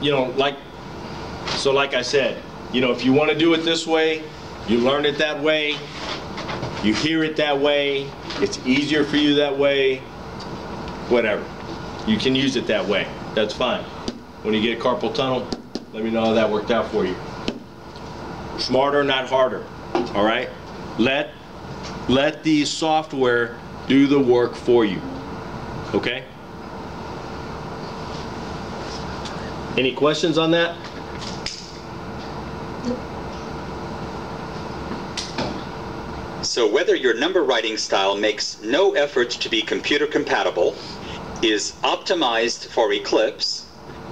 you know, like I said, you know, if you want to do it this way, you learn it that way, you hear it that way, it's easier for you that way, whatever. You can use it that way. That's fine. When you get carpal tunnel, let me know how that worked out for you. Smarter, not harder. All right? Let the software do the work for you. Okay? Any questions on that? So whether your number writing style makes no effort to be computer compatible, is optimized for Eclipse,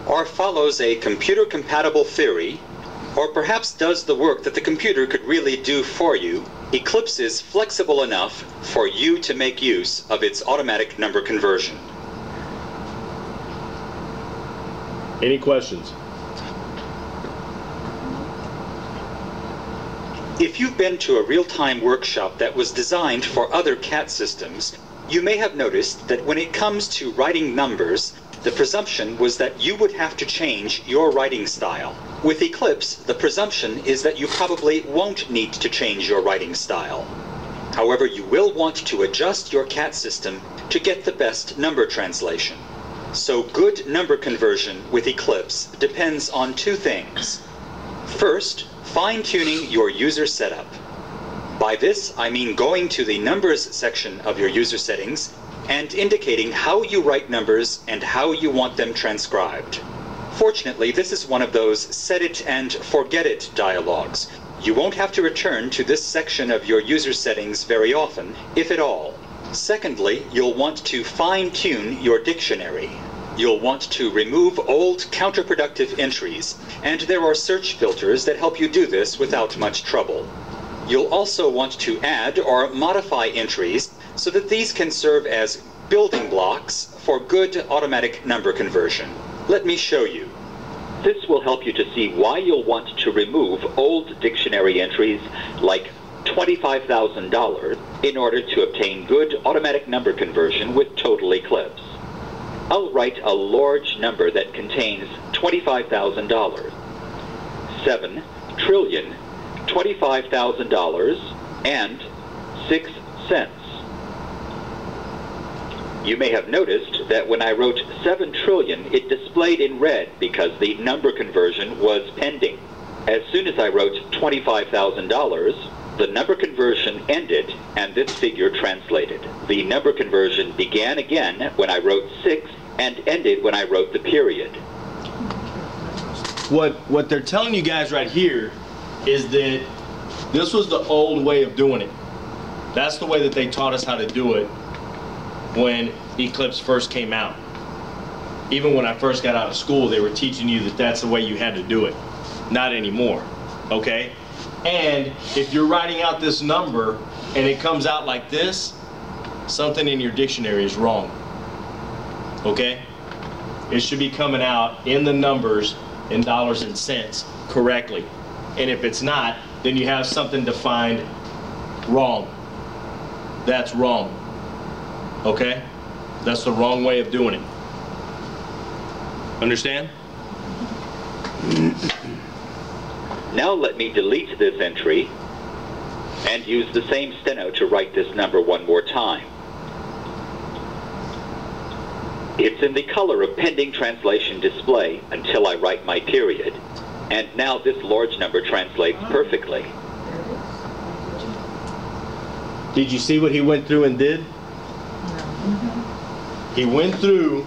or follows a computer compatible theory, or perhaps does the work that the computer could really do for you, Eclipse is flexible enough for you to make use of its automatic number conversion. Any questions? If you've been to a real-time workshop that was designed for other CAT systems, you may have noticed that when it comes to writing numbers, the presumption was that you would have to change your writing style. With Eclipse, the presumption is that you probably won't need to change your writing style. However, you will want to adjust your CAT system to get the best number translation. So good number conversion with Eclipse depends on two things. First, fine-tuning your user setup. By this, I mean going to the Numbers section of your user settings and indicating how you write numbers and how you want them transcribed. Fortunately, this is one of those set it and forget it dialogues. You won't have to return to this section of your user settings very often, if at all. Secondly, you'll want to fine-tune your dictionary. You'll want to remove old counterproductive entries, and there are search filters that help you do this without much trouble. You'll also want to add or modify entries so that these can serve as building blocks for good automatic number conversion. Let me show you. This will help you to see why you'll want to remove old dictionary entries like $25,000 in order to obtain good automatic number conversion with Total Eclipse. I'll write a large number that contains $25,000. 7 trillion $25,000 and 6 cents. You may have noticed that when I wrote 7 trillion, it displayed in red because the number conversion was pending. As soon as I wrote $25,000, the number conversion ended and this figure translated. The number conversion began again when I wrote 6 and ended when I wrote the period. What they're telling you guys right here is that this was the old way of doing it. That's the way that they taught us how to do it when Eclipse first came out. Even when I first got out of school, they were teaching you that that's the way you had to do it. Not anymore, okay? And if you're writing out this number and it comes out like this, something in your dictionary is wrong, okay? It should be coming out in the numbers in dollars and cents correctly. And if it's not, then you have something defined wrong. That's wrong, okay? That's the wrong way of doing it. Understand? Now let me delete this entry and use the same steno to write this number one more time. It's in the color of pending translation display until I write my period. And now this large number translates perfectly. Did you see what he went through and did? He went through,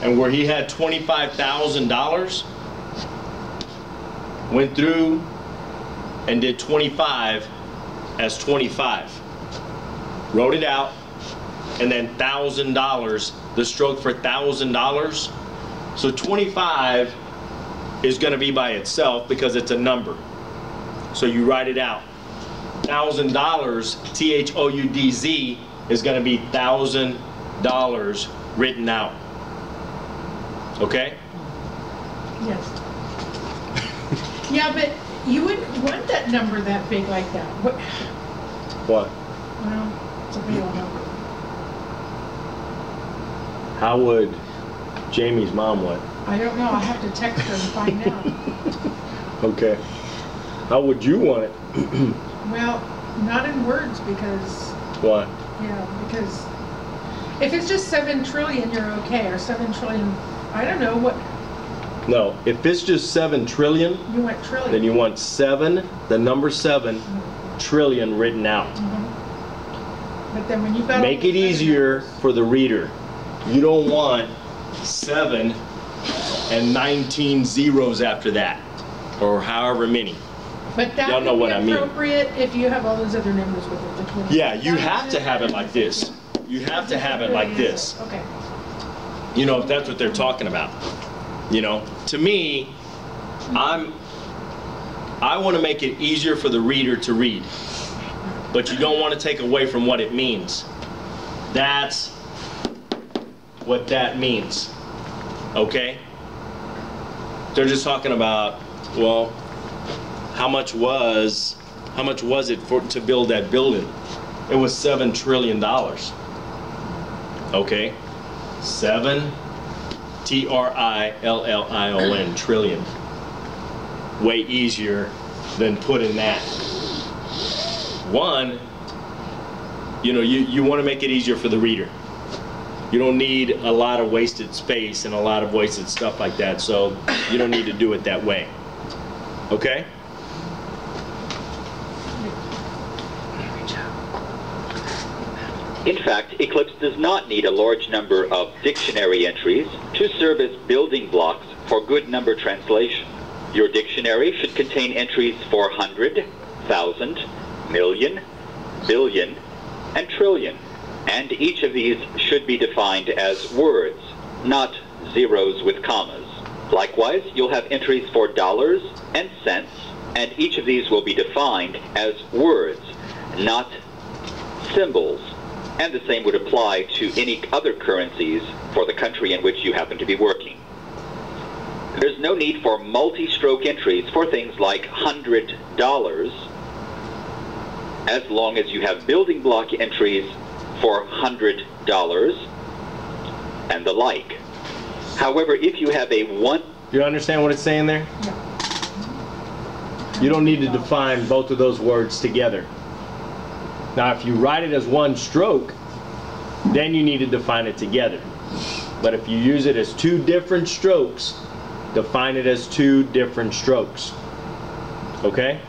and where he had $25,000, went through and did 25 as 25. Wrote it out, and then $1,000, the stroke for $1,000. So 25 is going to be by itself because it's a number. So you write it out. $1,000, THOUDZ, is going to be $1,000 written out. Okay? Yes. Yeah, but you wouldn't want that number that big like that. What? Well, it's a big old number. How would Jamie's mom what? I don't know, I'll have to text her and find out. Okay. How would you want it? Well, not in words because, Why? because if it's just 7 trillion, you're okay, or 7 trillion, I don't know what, No, if it's just 7 trillion, you want trillion. then you want 7, the number 7, trillion written out. But then when you've got all Make the it other easier numbers- for the reader. You don't want 7 and 19 zeros after that, or however many. But that Y'all know would what be I mean. appropriate if you have all those other numbers with it, the 20. Yeah, you have to have it like this. You have to have it like this. Okay. You know, if that's what they're talking about. You know, to me, I want to make it easier for the reader to read, but you don't want to take away from what it means. That's what that means. Okay? They're just talking about, well, how much was it to build that building? It was $7 trillion. Okay? 7 Trillion, trillion. Way easier than putting that. One, you know, you want to make it easier for the reader. You don't need a lot of wasted space and a lot of wasted stuff like that, so you don't need to do it that way. Okay? In fact, Eclipse does not need a large number of dictionary entries to serve as building blocks for good number translation. Your dictionary should contain entries for 100, 1,000, million, billion, and trillion, and each of these should be defined as words, not zeros with commas. Likewise, you'll have entries for dollars and cents, and each of these will be defined as words, not symbols. And the same would apply to any other currencies for the country in which you happen to be working. There's no need for multi-stroke entries for things like $100, as long as you have building block entries for $100 and the like. However, if you have a You understand what it's saying there? You don't need to define both of those words together. Now, if you write it as one stroke, then you need to define it together. But if you use it as 2 different strokes, define it as 2 different strokes. Okay?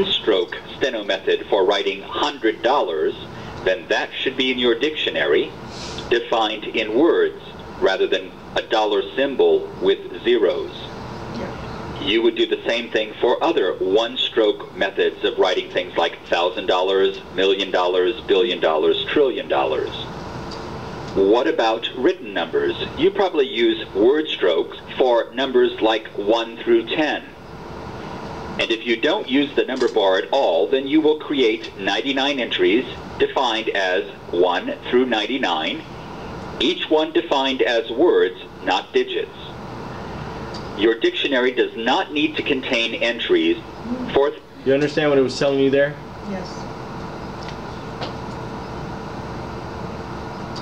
stroke steno method for writing $100, then that should be in your dictionary, defined in words rather than a dollar symbol with zeros. You would do the same thing for other one-stroke methods of writing things like $1,000, $1 million, $1 billion, $1 trillion. What about written numbers? You probably use word strokes for numbers like 1 through 10. And if you don't use the number bar at all, then you will create 99 entries defined as 1 through 99, each one defined as words, not digits. Your dictionary does not need to contain entries for... You understand what it was telling you there? Yes.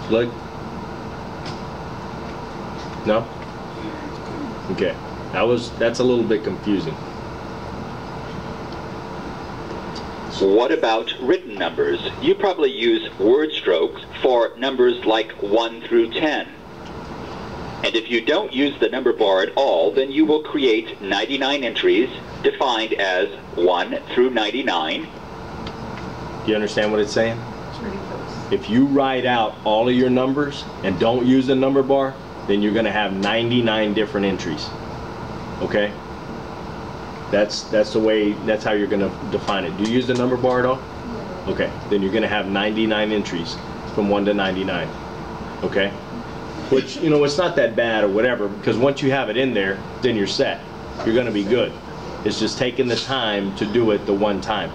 Look. No? Okay. That's a little bit confusing. What about written numbers? You probably use word strokes for numbers like 1 through 10. And if you don't use the number bar at all, then you will create 99 entries defined as 1 through 99. Do you understand what it's saying? It's ridiculous. If you write out all of your numbers and don't use the number bar, then you're going to have 99 different entries. Okay? That's the way, that's how you're going to define it. Do you use the number bar at all? Yeah. Okay. Then you're going to have 99 entries from 1 to 99. Okay? Which, you know, it's not that bad or whatever, because once you have it in there, then you're set. You're going to be good. It's just taking the time to do it the one time.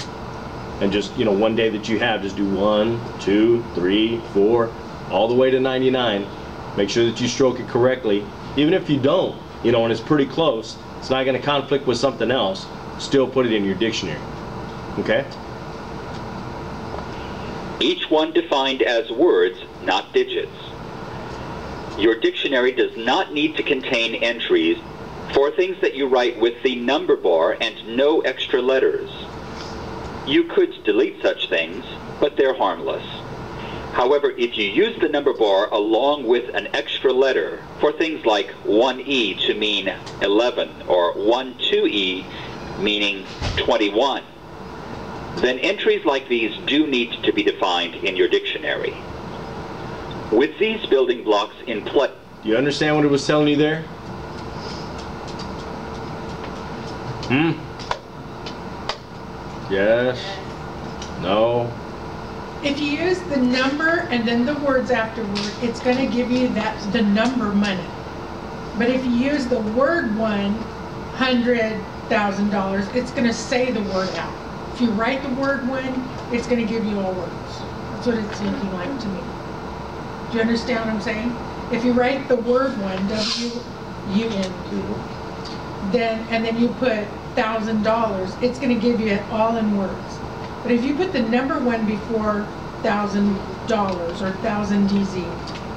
And just, you know, one day that you have, just do 1, 2, 3, 4, all the way to 99. Make sure that you stroke it correctly. Even if you don't, you know, and it's pretty close, it's not going to conflict with something else, still put it in your dictionary. Okay? Each one defined as words, not digits. Your dictionary does not need to contain entries for things that you write with the number bar and no extra letters. You could delete such things, but they're harmless. However, if you use the number bar along with an extra letter for things like 1E to mean 11 or 12E meaning 21, then entries like these do need to be defined in your dictionary. With these building blocks in place... You understand what it was telling you there? Yes? No? If you use the number and then the words afterward, it's going to give you the number money. But if you use the word $100,000, it's going to say the word out. If you write the word one, it's going to give you all words. That's what it's looking like to me. Do you understand what I'm saying? If you write the word one, W-U-N, and then you put $1,000, it's going to give you it all in words. But if you put the number one before $1,000 or 1,000 DZ,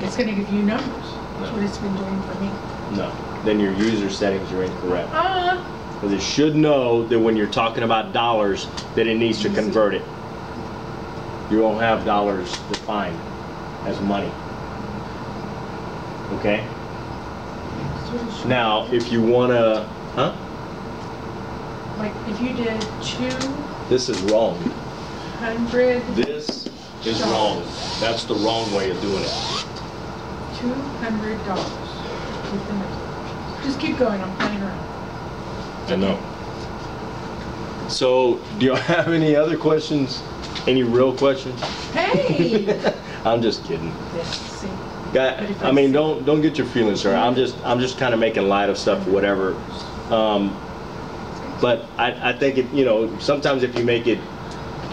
it's going to give you numbers. That's what it's been doing for me. No. Then your user settings are incorrect. Because it should know that when you're talking about dollars, that it needs to convert it. You won't have dollars defined as money. Okay? Now, if you want to, Like if you did This is wrong. 200. This is wrong. That's the wrong way of doing it. $200. Just keep going. I'm playing around. I know. So, do you have any other questions? Any real questions? Hey! I'm just kidding. Yes, see. I mean, don't get your feelings hurt. I'm just kind of making light of stuff or whatever. But I think it, sometimes if you make it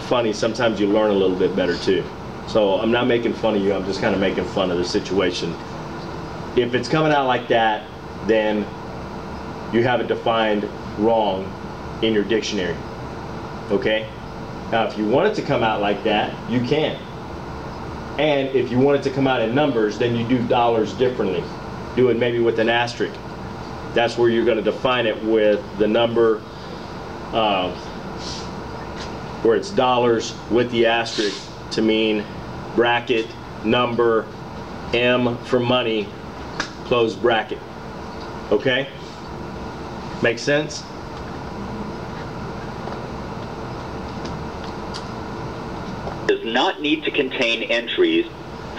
funny, sometimes you learn a little bit better too. So I'm not making fun of you. I'm just kind of making fun of the situation. If it's coming out like that, then you have it defined wrong in your dictionary. Okay? Now, if you want it to come out like that, you can. And if you want it to come out in numbers, then you do dollars differently. Do it maybe with an asterisk. That's where you're going to define it with the number, where it's dollars with the asterisk to mean bracket, number, M for money, close bracket. Okay? Make sense? Does not need to contain entries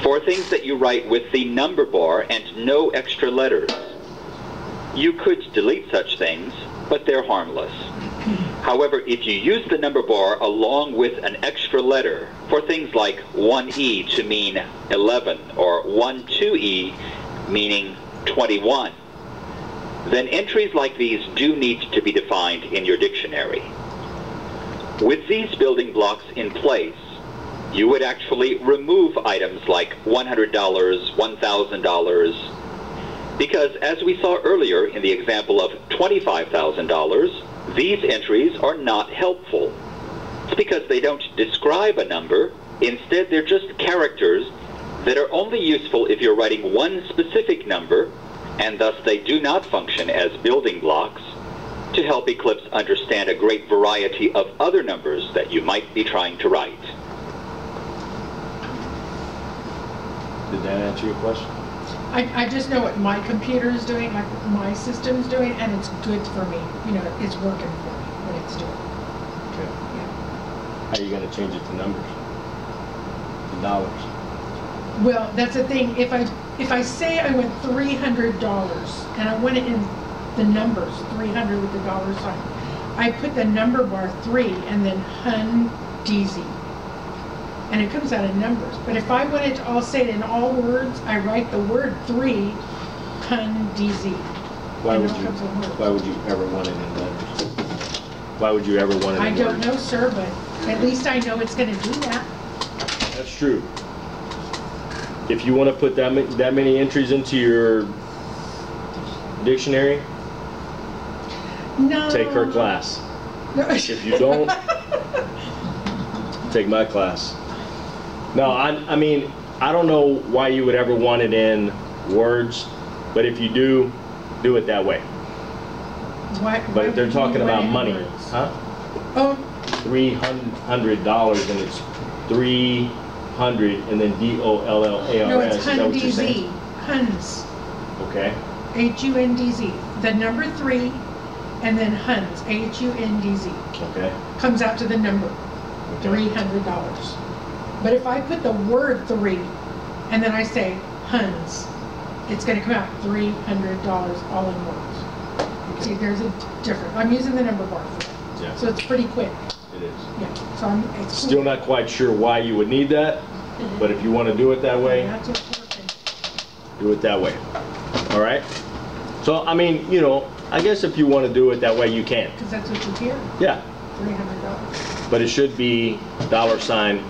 for things that you write with the number bar and no extra letters. You could delete such things, but they're harmless. However, if you use the number bar along with an extra letter for things like 1E to mean 11 or 12E meaning 21, then entries like these do need to be defined in your dictionary. With these building blocks in place, you would actually remove items like $100, $1,000, because as we saw earlier in the example of $25,000, these entries are not helpful. It's because they don't describe a number. Instead, they're just characters that are only useful if you're writing one specific number, and thus they do not function as building blocks to help Eclipse understand a great variety of other numbers that you might be trying to write. Did that answer your question? I just know what my computer is doing, like my system's doing, and it's good for me. It's working for me, what it's doing. Okay. Yeah. How are you going to change it to numbers? To dollars? Well, that's the thing. If I say I want $300 and I want it in the numbers, 300 with the dollar sign, I put the number bar 3 and then $100,000. And it comes out in numbers. But if I wanted to all say it in all words, I write the word 3, $100,000. Why would you ever want it in letters? Why would you ever want it in I don't words? know, sir, but at least I know it's going to do that. That's true. If you want to put that many entries into your dictionary, No. take her class. No. If you don't, take my class. No, I mean, I don't know why you would ever want it in words, but if you do it that way. Why But if they're would talking you about add money, words? huh? Oh, $300 and it's 300 and then DOLLARS. no, it's Is that what you're HUNDZ. saying? HUNDZ. Okay. HUNDZ. The number 3 and then HUNDZ. HUNDZ. Okay. Comes out to the number Okay. $300. But if I put the word 3 and then I say HUNDZ, it's going to come out $300 all in words. See, there's a difference. I'm using the number bar for that. Yeah. So it's pretty quick. It is. Yeah. So it's Still not quite sure why you would need that, but if you want to do it that way, That's important. do it that way. All right? So, I mean, you know, I guess if you want to do it that way, you can. Because that's what you hear. Yeah. $300. But it should be $300.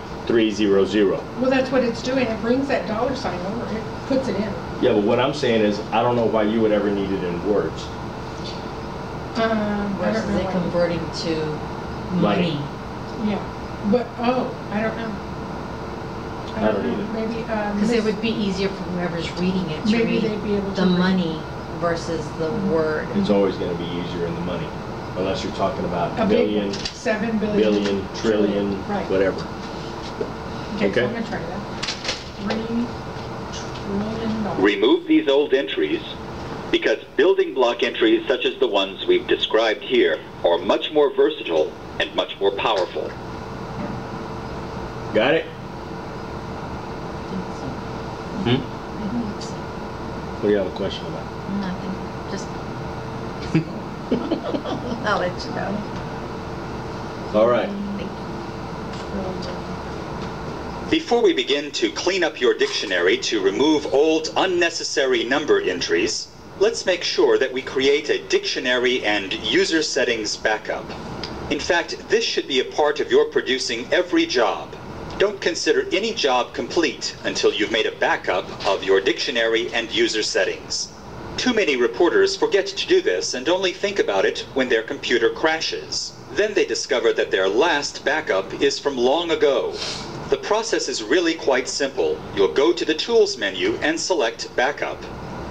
Well, that's what it's doing. It brings that dollar sign over. It puts it in. Yeah, but what I'm saying is, I don't know why you would ever need it in words. I don't Versus know it why. converting to Money. money. Yeah. But, oh, I don't know. I don't know. either. Maybe, Because it would be easier for whoever's reading it to maybe read they'd be able to the read. money versus the word. It's always going to be easier in the money, unless you're talking about A big million, one. 7 billion. billion, trillion, Right. whatever. Okay, Okay. so I'm gonna try that. $3 trillion. Remove these old entries because building block entries such as the ones we've described here are much more versatile and much more powerful. Got it? Hmm? What do you have a question about? Nothing. Just. I'll let you know. All right. Before we begin to clean up your dictionary to remove old unnecessary number entries, let's make sure that we create a dictionary and user settings backup. In fact, this should be a part of your producing every job. Don't consider any job complete until you've made a backup of your dictionary and user settings. Too many reporters forget to do this and only think about it when their computer crashes. Then they discover that their last backup is from long ago. The process is really quite simple. You'll go to the Tools menu and select Backup.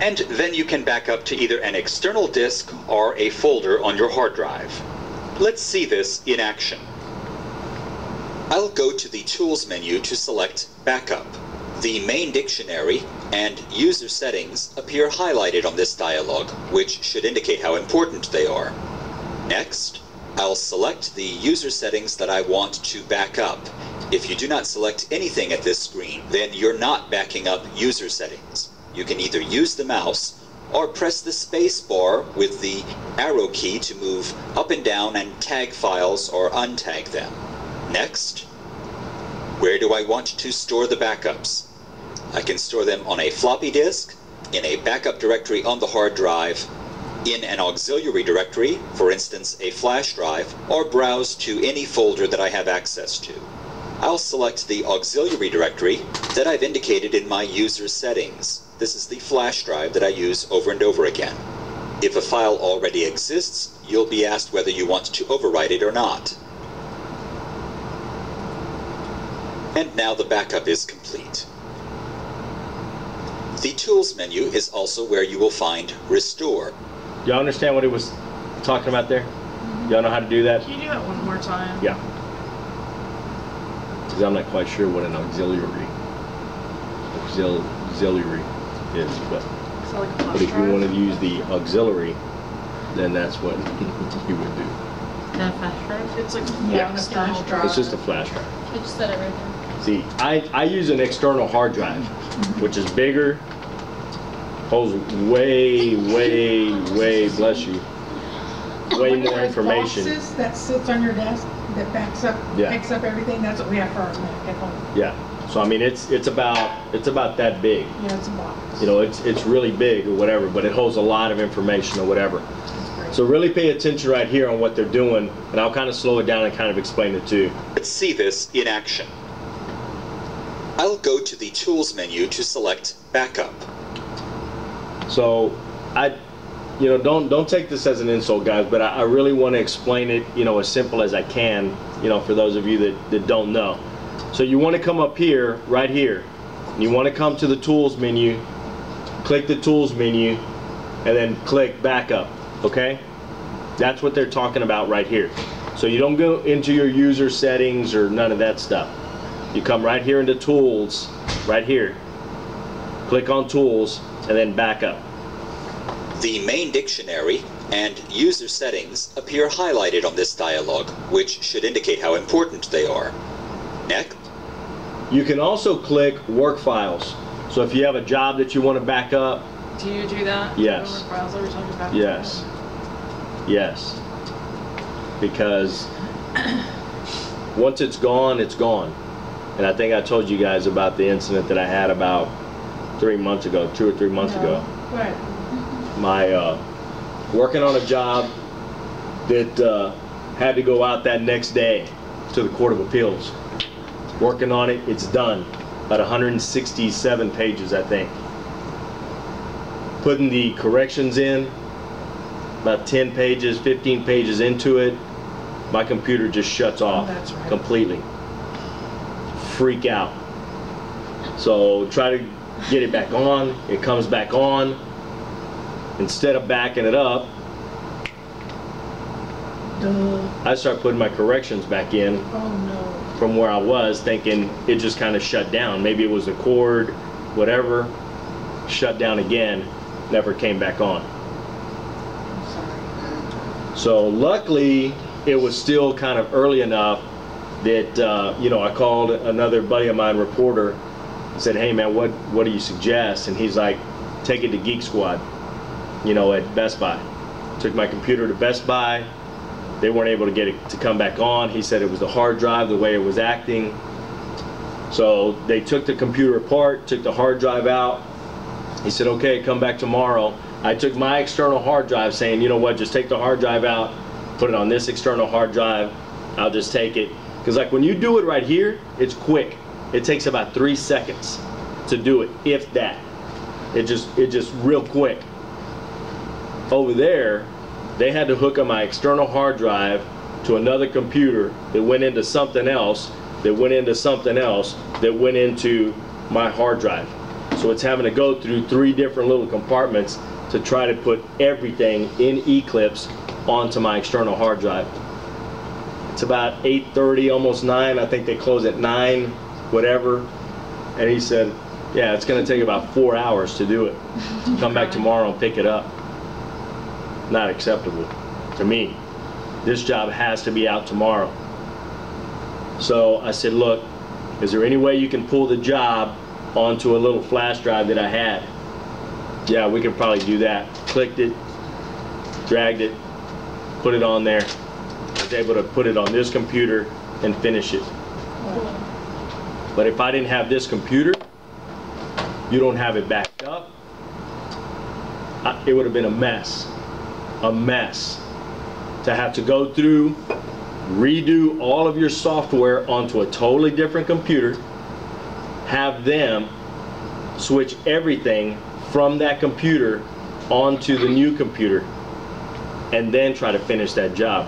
And then you can back up to either an external disk or a folder on your hard drive. Let's see this in action. I'll go to the Tools menu to select Backup. The main dictionary and user settings appear highlighted on this dialog, which should indicate how important they are. Next, I'll select the user settings that I want to back up. If you do not select anything at this screen, then you're not backing up user settings. You can either use the mouse or press the space bar with the arrow key to move up and down and tag files or untag them. Next, where do I want to store the backups? I can store them on a floppy disk, in a backup directory on the hard drive, in an auxiliary directory, for instance a flash drive, or browse to any folder that I have access to. I'll select the auxiliary directory that I've indicated in my user settings. This is the flash drive that I use over and over again. If a file already exists, you'll be asked whether you want to overwrite it or not. And now the backup is complete. The Tools menu is also where you will find Restore. Y'all understand what it was talking about there? Y'all know how to do that? Can you do that one more time? Yeah. Because I'm not quite sure what an auxiliary is, but So like a flash if you drive? wanted to use the auxiliary, then that's what you would do. That flash drive? It's like Yeah, an the external flash drive. It's just a flash drive. I just said it right there. See, I use an external hard drive, which is bigger, holds way, bless you, way One of more those information. boxes that sits on your desk that backs up, Yeah. picks up everything. That's what we have for our Mac at home. Yeah. So I mean, it's about that big. Yeah, it's a box. You know, it's really big or whatever, but it holds a lot of information or whatever. It's great. So really pay attention right here on what they're doing, and I'll kind of slow it down and kind of explain it too. Let's see this in action. I'll go to the Tools menu to select Backup. So don't take this as an insult, guys, but I really want to explain it, as simple as I can, for those of you that don't know. So you want to come up here, right here, and you want to come to the Tools menu, click the tools menu, and then click backup, okay? That's what they're talking about right here. So you don't go into your user settings or none of that stuff. You come right here into tools, right here, click on tools, and then backup. The main dictionary and user settings appear highlighted on this dialog, which should indicate how important they are. Next. You can also click work files. So if you have a job that you want to back up, Do you do that? Yes. Over files that we're talking about? yes, yes, because once it's gone, it's gone. And I think I told you guys about the incident that I had about 3 months ago, 2 or 3 months ago. What? My working on a job that had to go out that next day to the Court of Appeals. Working on it, it's done. About 167 pages, I think. Putting the corrections in, about 10 pages, 15 pages into it, my computer just shuts off that's right. completely. Freak out. So try to get it back on, it comes back on. Instead of backing it up, Duh. I start putting my corrections back in Oh no. from where I was, thinking it just kind of shut down. Maybe it was the cord, whatever, shut down again, never came back on. I'm sorry. So luckily, it was still kind of early enough that, you know, I called another buddy of mine, reporter, and said, hey man, what do you suggest? And he's like, take it to Geek Squad, you know, at Best Buy. Took my computer to Best Buy. They weren't able to get it to come back on. He said it was the hard drive, the way it was acting. So they took the computer apart, took the hard drive out. He said, okay, come back tomorrow. I took my external hard drive, saying, you know what, just take the hard drive out, put it on this external hard drive. I'll just take it. Because like when you do it right here, it's quick. It takes about 3 seconds to do it, if that. It just real quick. Over there, they had to hook up my external hard drive to another computer that went into something else, that went into something else, that went into my hard drive. So it's having to go through 3 different little compartments to try to put everything in Eclipse onto my external hard drive. It's about 8:30, almost 9. I think they close at 9, whatever. And he said, yeah, it's going to take about 4 hours to do it. Come back tomorrow and pick it up. Not acceptable to me. This job has to be out tomorrow. So I said, look, is there any way you can pull the job onto a little flash drive that I had? Yeah, we could probably do that. Clicked it, dragged it, put it on there. I was able to put it on this computer and finish it. But if I didn't have this computer, you don't have it backed up, it would have been a mess. A mess to have to go through, redo all of your software onto a totally different computer, have them switch everything from that computer onto the new computer, and then try to finish that job.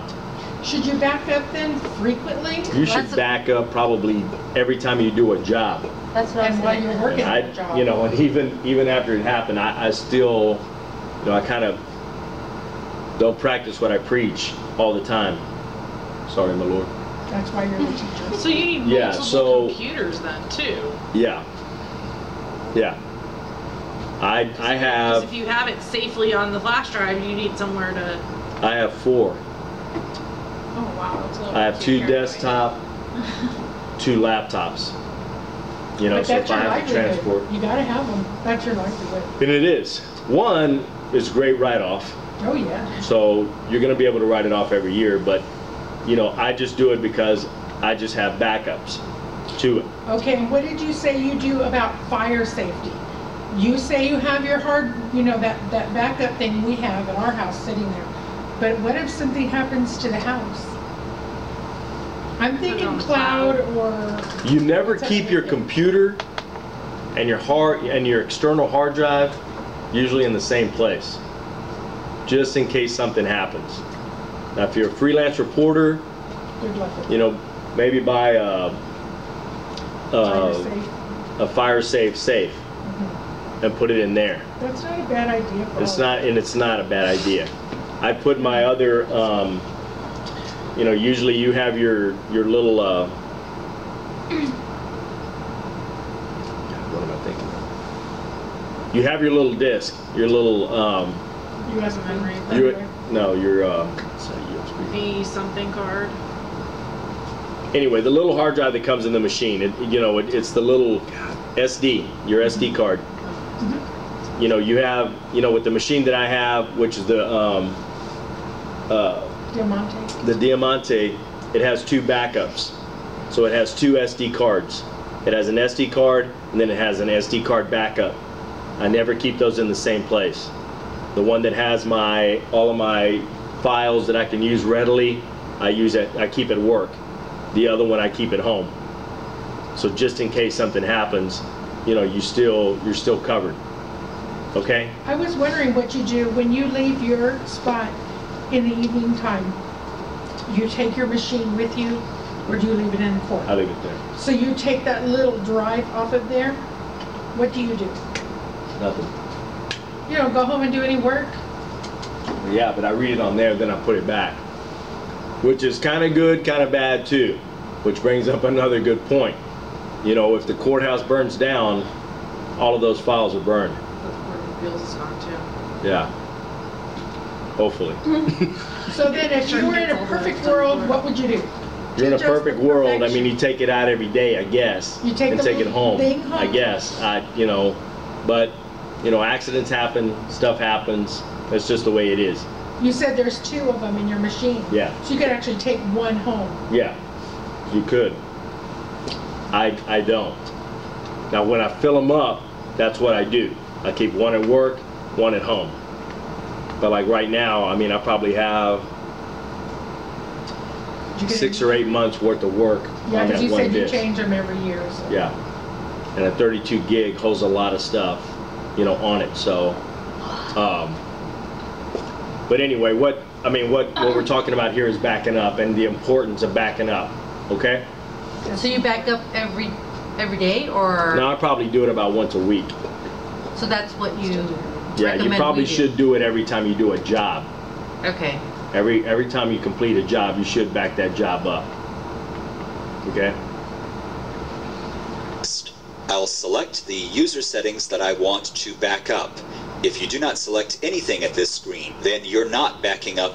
Should you back up then frequently? You should back up probably every time you do a job. That's what I was And while saying. you're working I, on the job? you know, and even after it happened, I still, you know, I kind of don't practice what I preach all the time. Sorry, my lord. That's why you're the teacher. So you need Yeah, multiple so- computers then too. Yeah. Yeah. I Because have if you have it safely on the flash drive, you need somewhere to. I have 4. Oh wow, that's a little I have too 2 careful. desktop, 2 laptops. You know, But so that's if I your have to livelihood. transport, You gotta have them. That's your livelihood. and it is. One is great write-off, Oh, yeah. so you're going to be able to write it off every year. But you know, I just do it because I just have backups to it. Okay, and what did you say you do about fire safety? You say you have your hard, you know, that backup thing we have at our house sitting there. But what if something happens to the house? I'm thinking on the cloud cloud. or, You never What's keep that your thinking? computer and your external hard drive usually in the same place, just in case something happens. Now, if you're a freelance reporter, good luck with you know, maybe buy fire safe. a fire safe safe. Mhm. and put it in there. That's not a bad idea. It's not, and it's not a bad idea. I put my other, you know, usually you have your little, God, what am I thinking of? You have your little disc, your little, US memory. your, it's not USB. The something card. Anyway, the little hard drive that comes in the machine, it's the little SD, your SD card. You know, you have, you know, with the machine that I have, which is the Diamante, it has 2 backups. So it has 2 SD cards. It has an SD card, and then it has an SD card backup. I never keep those in the same place. The one that has all of my files that I can use readily, I keep at work. The other one I keep at home. So just in case something happens, you know, you're still covered. Okay? I was wondering what you do when you leave your spot in the evening time. You take your machine with you, or do you leave it in the court? I leave it there. So you take that little drive off of there. What do you do? Nothing. You don't go home and do any work? Yeah, but I read it on there, then I put it back. Which is kind of good, kind of bad too. Which brings up another good point. You know, if the courthouse burns down, all of those files are burned. The Court of Appeals is gone too. Yeah. Hopefully. So then if you were in a perfect world, what would you do? You're in a Just for perfect world. I perfection. mean, you take it out every day, I guess. You take and the take it little home. thing home? I guess. You know, but you know, accidents happen, stuff happens. That's just the way it is. You said there's 2 of them in your machine. Yeah. So you could actually take one home. Yeah, you could. I don't. Now, when I fill them up, that's what I do. I keep one at work, one at home. But like right now, I mean, I probably have Did you get 6 any- or 8 months worth of work Yeah, on because that you one said you disc. change them every year. So. Yeah, and a 32 gig holds a lot of stuff, you know, on it. So, but anyway, what we're talking about here is backing up and the importance of backing up. Okay. So you back up every day, or? Now I probably do it about once a week. So that's what you Yeah, recommend you probably we do? should do it every time you do a job. Okay. Every time you complete a job, you should back that job up. Okay? I'll select the user settings that I want to back up. If you do not select anything at this screen, then you're not backing up